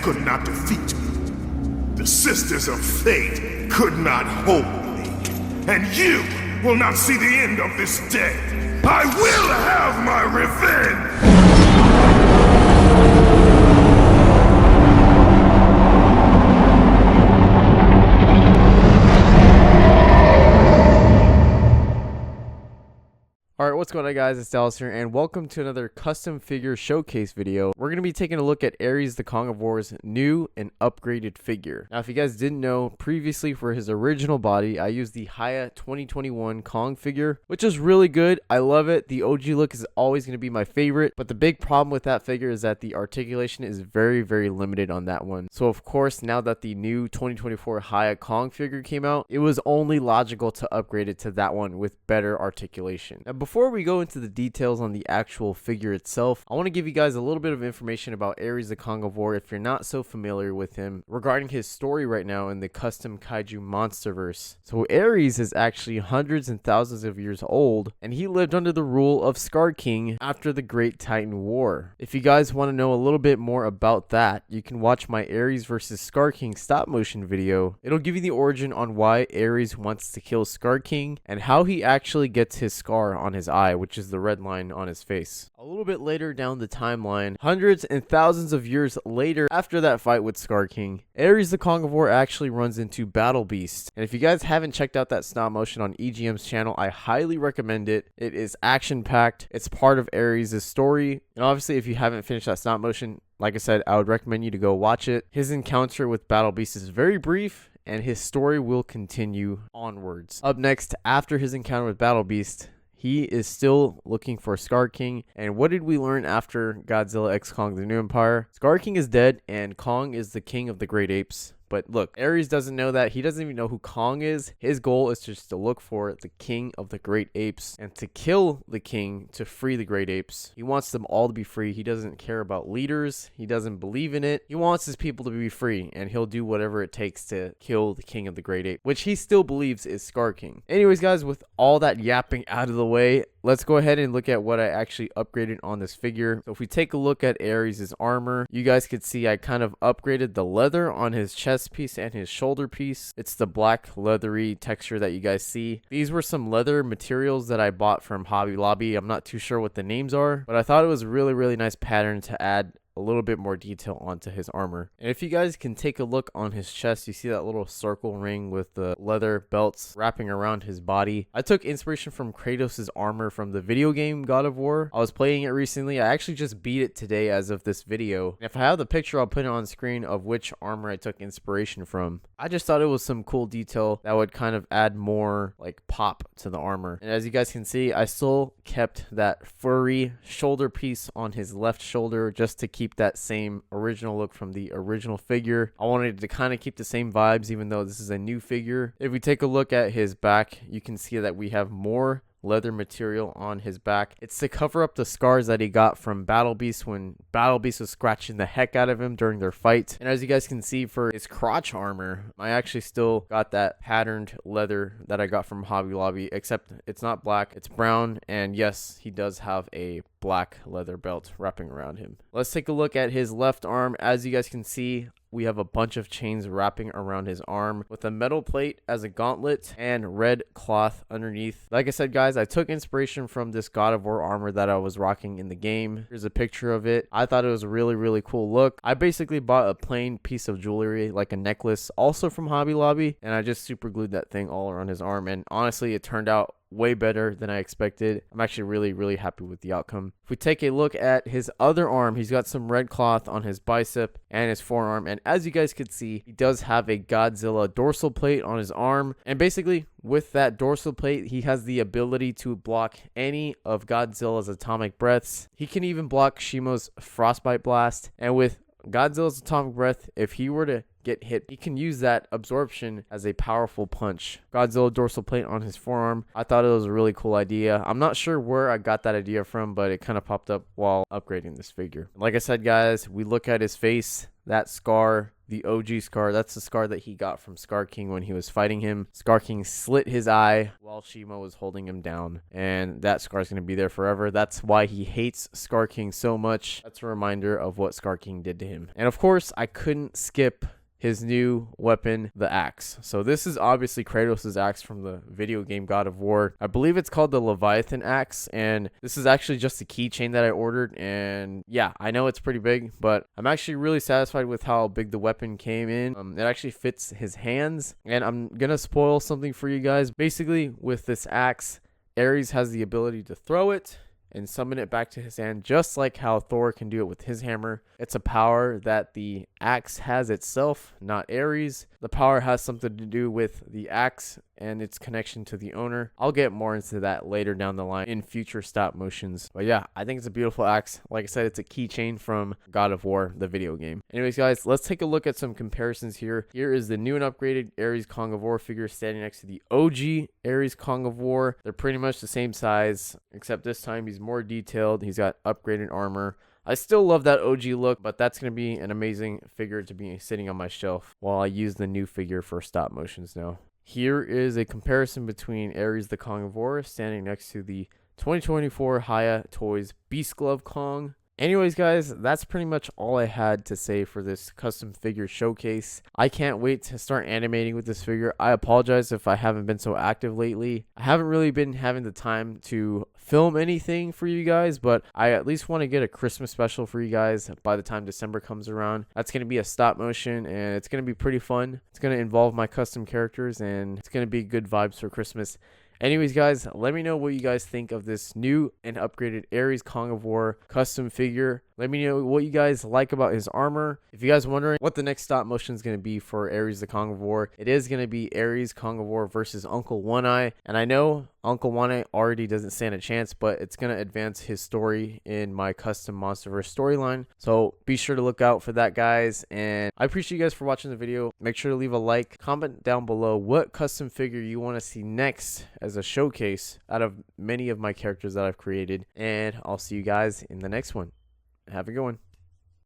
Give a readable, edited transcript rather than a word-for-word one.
could not defeat me. The Sisters of Fate could not hold me. And you will not see the end of this day. I will have my revenge! Alright, what's going on guys, it's Dallas here, and welcome to another custom figure showcase video. We're going to be taking a look at ARES the Kong of War's new and upgraded figure. Now if you guys didn't know, previously for his original body, I used the Haya 2021 Kong figure, which is really good. I love it. The OG look is always going to be my favorite, but the big problem with that figure is that the articulation is very limited on that one. So of course, now that the new 2024 Haya Kong figure came out, it was only logical to upgrade it to that one with better articulation. Now, before we go into the details on the actual figure itself, I want to give you guys a little bit of information about ARES the Kong of War if you're not so familiar with him regarding his story right now in the custom kaiju monsterverse. So ARES is actually hundreds and thousands of years old, and he lived under the rule of Scar King after the Great Titan War. If you guys want to know a little bit more about that, you can watch my ARES versus Scar King stop motion video. It'll give you the origin on why ARES wants to kill Scar King and how he actually gets his scar on his eye, which is the red line on his face. A little bit later down the timeline, hundreds and thousands of years later after that fight with Scar King, ARES the Kong of War actually runs into Battle Beast. And if you guys haven't checked out that stop motion on EGM's channel, I highly recommend it. It is action packed. It's part of ARES' story. And obviously if you haven't finished that stop motion, like I said, I would recommend you to go watch it. His encounter with Battle Beast is very brief, and his story will continue onwards. Up next, after his encounter with Battle Beast, he is still looking for Scar King. And what did we learn after Godzilla x Kong the New Empire? Scar King is dead, and Kong is the king of the great apes. But look, ARES doesn't know that. He doesn't even know who Kong is. His goal is just to look for the king of the great apes and to kill the king to free the great apes. He wants them all to be free. He doesn't care about leaders. He doesn't believe in it. He wants his people to be free, and he'll do whatever it takes to kill the king of the great ape, which he still believes is Scar King. Anyways, guys, with all that yapping out of the way, let's go ahead and look at what I actually upgraded on this figure. So if we take a look at ARES' armor, you guys could see I kind of upgraded the leather on his chest piece and his shoulder piece. It's the black leathery texture that you guys see. These were some leather materials that I bought from Hobby Lobby. I'm not too sure what the names are, but I thought it was a really nice pattern to add a little bit more detail onto his armor. And if you guys can take a look on his chest, you see that little circle ring with the leather belts wrapping around his body. I took inspiration from Kratos' armor from the video game God of War. I was playing it recently. I actually just beat it today as of this video. And if I have the picture, I'll put it on screen of which armor I took inspiration from. I just thought it was some cool detail that would kind of add more like pop to the armor. And as you guys can see, I still kept that furry shoulder piece on his left shoulder just to keep that same original look from the original figure. I wanted to kind of keep the same vibes even though this is a new figure. If we take a look at his back, you can see that we have more leather material on his back. It's to cover up the scars that he got from Battle Beast when Battle Beast was scratching the heck out of him during their fight. And as you guys can see, for his crotch armor, I actually still got that patterned leather that I got from Hobby Lobby, except it's not black, it's brown. And yes, he does have a black leather belt wrapping around him. Let's take a look at his left arm. As you guys can see, we have a bunch of chains wrapping around his arm with a metal plate as a gauntlet and red cloth underneath. Like I said, guys, I took inspiration from this God of War armor that I was rocking in the game. Here's a picture of it. I thought it was a really cool look. I basically bought a plain piece of jewelry, like a necklace, also from Hobby Lobby, and I just super glued that thing all around his arm. And honestly, it turned out way better than I expected. I'm actually really happy with the outcome. If we take a look at his other arm, he's got some red cloth on his bicep and his forearm, and as you guys could see, he does have a Godzilla dorsal plate on his arm. And basically with that dorsal plate, he has the ability to block any of Godzilla's atomic breaths. He can even block Shimo's frostbite blast, and with Godzilla's atomic breath, if he were to get hit, he can use that absorption as a powerful punch. Godzilla dorsal plate on his forearm. I thought it was a really cool idea. I'm not sure where I got that idea from, but it kind of popped up while upgrading this figure. Like I said, guys, we look at his face, that scar the OG scar. That's the scar that he got from Scar King when he was fighting him. Scar King slit his eye while Shimo was holding him down, and that scar is going to be there forever. That's why he hates Scar King so much. That's a reminder of what Scar King did to him. And of course, I couldn't skip his new weapon, the axe. So this is obviously Kratos' axe from the video game God of War. I believe it's called the Leviathan axe, and this is actually just a keychain that I ordered. And yeah, I know it's pretty big, but I'm actually really satisfied with how big the weapon came in. It actually fits his hands, and I'm gonna spoil something for you guys. Basically, with this axe, Ares has the ability to throw it and summon it back to his hand, just like how Thor can do it with his hammer. It's a power that the axe has itself, not Ares. The power has something to do with the axe and its connection to the owner. I'll get more into that later down the line in future stop motions. But yeah, I think it's a beautiful axe. Like I said, it's a keychain from God of War, the video game. Anyways, guys, let's take a look at some comparisons here. Here is the new and upgraded Ares Kong of War figure standing next to the OG Ares Kong of War. They're pretty much the same size, except this time he's more detailed. He's got upgraded armor. I still love that OG look, but that's going to be an amazing figure to be sitting on my shelf while I use the new figure for stop motions now. Here is a comparison between Ares the Kong of War standing next to the 2024 Haya Toys Beast Glove Kong. Anyways, guys, that's pretty much all I had to say for this custom figure showcase. I can't wait to start animating with this figure. I apologize if I haven't been so active lately. I haven't really been having the time to film anything for you guys, but I at least want to get a Christmas special for you guys by the time December comes around. That's going to be a stop motion, and it's going to be pretty fun. It's going to involve my custom characters, and it's going to be good vibes for Christmas. Anyways, guys, let me know what you guys think of this new and upgraded Ares Kong of War custom figure. Let me know what you guys like about his armor. If you guys are wondering what the next stop motion is going to be for Ares the Kong of War, it is going to be Ares Kong of War versus Uncle One Eye. And I know Uncle One Eye already doesn't stand a chance, but it's going to advance his story in my custom Monsterverse storyline. So be sure to look out for that, guys. And I appreciate you guys for watching the video. Make sure to leave a like, comment down below what custom figure you want to see next as a showcase out of many of my characters that I've created. And I'll see you guys in the next one. Have a good one.